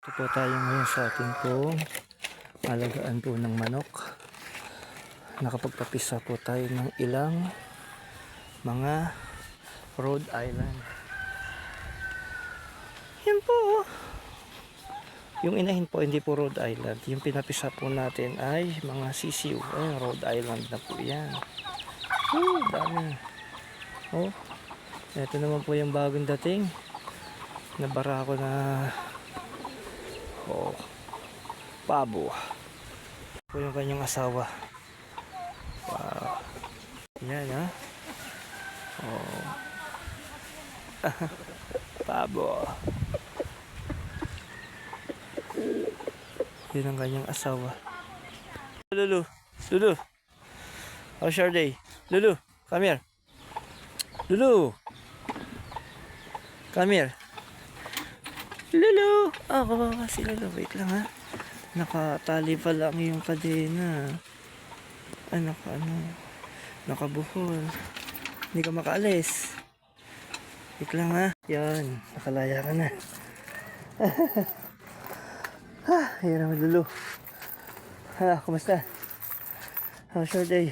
Ito po tayo ngayon sa ating pong alagaan po ng manok. Nakapagpapisa po tayo ng ilang mga Rhode Island. Yan po. Yung inahin po hindi po Rhode Island. Yung pinapisa po natin ay mga sisiw. Ay, Rhode Island na po yan. Dami. Oh, ito naman po yung bagong dating. Nabara ko na pabo. Po yung kanyang asawa. Wow. Yan ha. Pabo. Yun ang kanyang asawa. Lulu. Lulu. How's your day? Lulu, come here. Lulu. Come here. Lulu. Kawawa si Lulu. Wait lang ha. Nakatali pa lang yung kadena. Nakabuhol. Hindi ka makaalis. Wait lang ha. Yan. Nakalaya ka na. Yan naman Lulu. Kumusta? How's your day?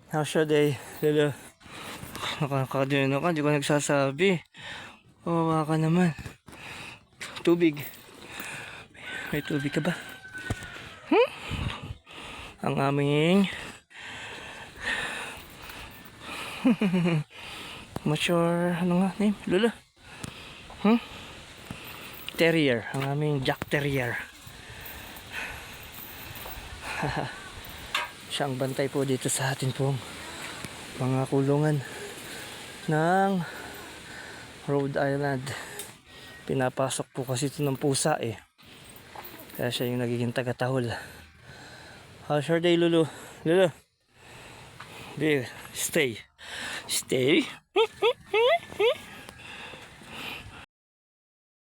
How's your day, Lulu? Nakakadino ka, hindi ko nagsasabi. Kawawa ka naman. Tubig. May tubig ka ba? Ang aming mature, ano nga name, Lulu? Terrier. Ang aming Jack Terrier. Siyang bantay po dito sa atin pong mga kulungan ng Rhode Island. Pinapasok po kasi ito ng pusa eh. Kaya siya yung nagiging taga-tahol. How's your day, Lulu? Lulu? Stay. Stay.